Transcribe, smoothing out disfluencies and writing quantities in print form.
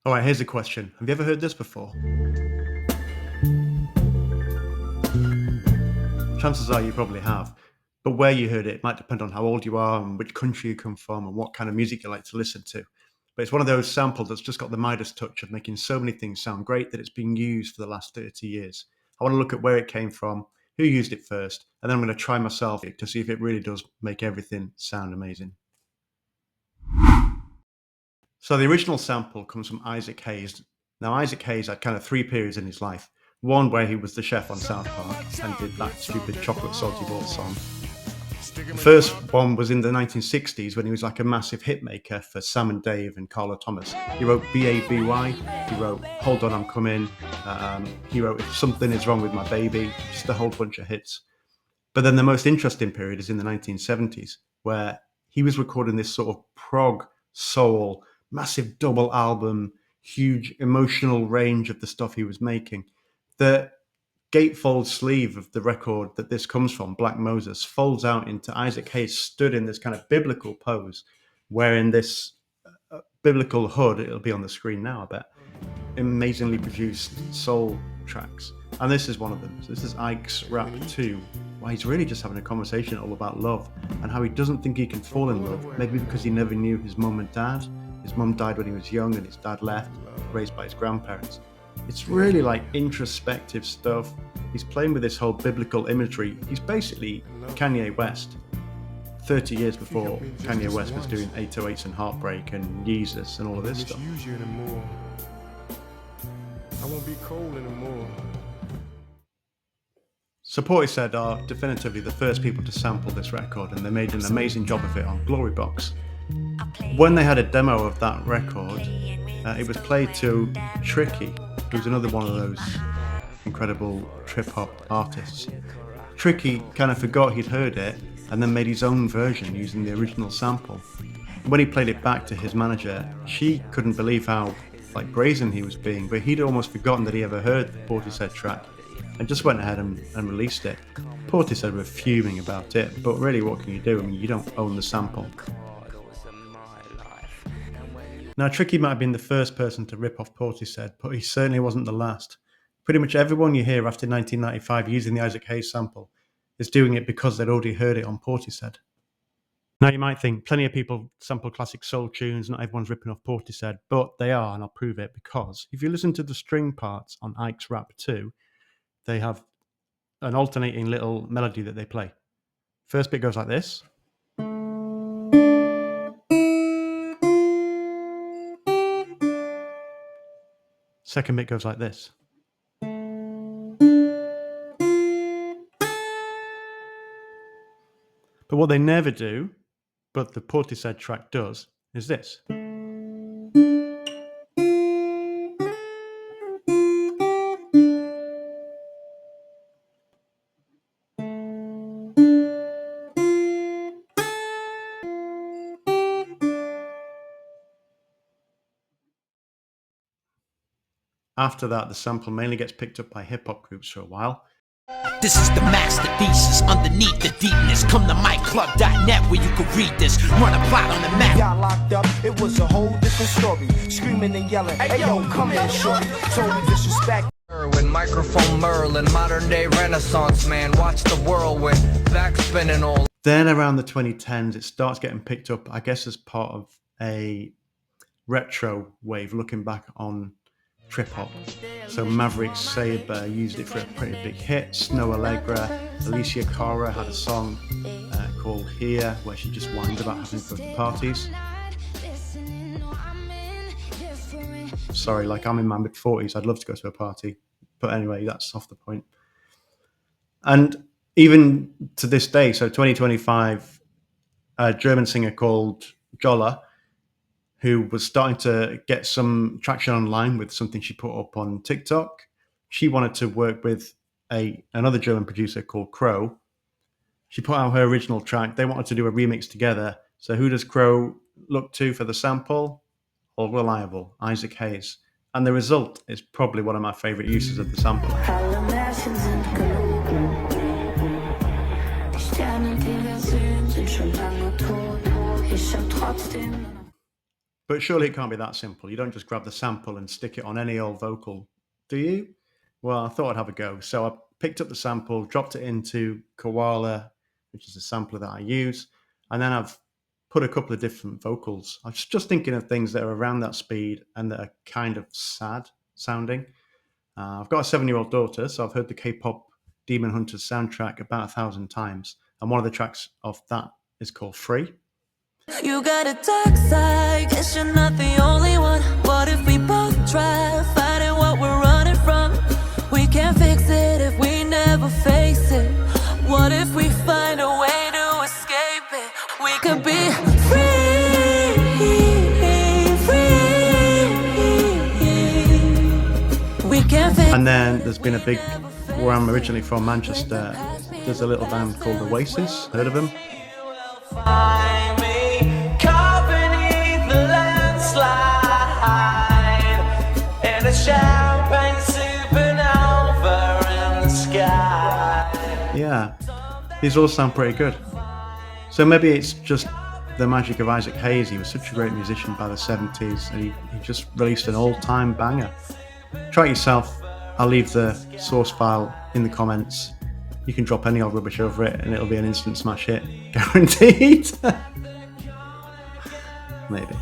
All right, here's a question. Have you ever heard this before? Chances are you probably have. But where you heard it might depend on how old you are and which country you come from and what kind of music you like to listen to. But it's one of those samples that's just got the Midas touch of making so many things sound great that it's been used for the last 30 years. I want to look at where it came from, who used it first, and then I'm going to try myself to see if it really does make everything sound amazing. So the original sample comes from Isaac Hayes. Now, Isaac Hayes had kind of three periods in his life. One where he was the chef on South Park and did that stupid chocolate salty ball song. The first one was in the 1960s when he was like a massive hitmaker for Sam and Dave and Carla Thomas. He wrote B-A-B-Y, he wrote Hold On I'm Coming, he wrote If Something Is Wrong With My Baby, just a whole bunch of hits. But then the most interesting period is in the 1970s where he was recording this sort of prog soul, massive double album, huge emotional range of the stuff he was making. The gatefold sleeve of the record that this comes from, Black Moses, folds out into Isaac Hayes stood in this kind of biblical pose, wearing this biblical hood. It'll be on the screen now, I bet. Amazingly produced soul tracks. And this is one of them. So this is Ike's Rap 2, where he's really just having a conversation all about love and how he doesn't think he can fall in love, maybe because he never knew his mum and dad. His mum died when he was young and his dad left, raised by his grandparents. It's really like introspective stuff. He's playing with this whole biblical imagery. He's basically Kanye West 30 years before Kanye West was doing 808s and Heartbreak and Yeezus and all of this stuff. I won't be cold anymore. So Portishead are definitively the first people to sample this record, and they made an amazing job of it on Glorybox. When they had a demo of that record, it was played to Tricky, who's another one of those incredible trip-hop artists. Tricky kind of forgot he'd heard it and then made his own version using the original sample. When he played it back to his manager, she couldn't believe how brazen he was being, but he'd almost forgotten that he ever heard the Portishead track and just went ahead and released it. Portishead were fuming about it, but really what can you do? I mean, you don't own the sample. Now, Tricky might have been the first person to rip off Portishead, but he certainly wasn't the last. Pretty much everyone you hear after 1995 using the Isaac Hayes sample is doing it because they'd already heard it on Portishead. Now, you might think plenty of people sample classic soul tunes, not everyone's ripping off Portishead, but they are, and I'll prove it, because if you listen to the string parts on Ike's Rap 2, they have an alternating little melody that they play. First bit goes like this. Second bit goes like this. But what they never do, but the Portishead track does, is this. After that, the sample mainly gets picked up by hip-hop groups for a while. This is the master thesis, underneath the deepness. Come to myclub.net where you can read this. Run a plot on the map. Got locked up, it was a whole different story. Screaming and yelling, hey yo, come in, shorty. Totally disrespect. With microphone Merlin, modern day renaissance man. Watch the whirlwind, back spinning all. Then around the 2010s, it starts getting picked up, I guess, as part of a retro wave, looking back on trip-hop. So Maverick Sabre used it for a pretty big hit. Snoh Aalegra, Alicia Cara had a song called Here, where she just whined about having to go to parties. Sorry, I'm in my mid-40s, I'd love to go to a party. But anyway, that's off the point. And even to this day, so 2025, a German singer called Jolla, who was starting to get some traction online with something she put up on TikTok. She wanted to work with another German producer called Crow. She put out her original track. They wanted to do a remix together. So who does Crow look to for the sample? All reliable, Isaac Hayes. And the result is probably one of my favorite uses of the sample. But surely it can't be that simple. You don't just grab the sample and stick it on any old vocal, do you? Well, I thought I'd have a go. So I picked up the sample, dropped it into Koala, which is a sampler that I use, and then I've put a couple of different vocals. I was just thinking of things that are around that speed and that are kind of sad sounding. I've got a 7-year-old daughter, so I've heard the K-pop Demon Hunters soundtrack about 1,000 times, and one of the tracks of that is called Free. You got a dark side, guess you're not the only one. What if we both try fighting what we're running from? We can't fix it if we never face it. What if we find a way to escape it? We could be free, free. We can't fix it. And then there's been a big, where I'm originally from, Manchester, there's a little band called Oasis. Heard of them? Find me caught beneath the landslide in a champagne supernova in the sky. Yeah, these all sound pretty good. So maybe it's just the magic of Isaac Hayes. He was such a great musician by the 70s, and he just released an all-time banger. Try it yourself. I'll leave the source file in the comments. You can drop any old rubbish over it and it'll be an instant smash hit, guaranteed. Maybe.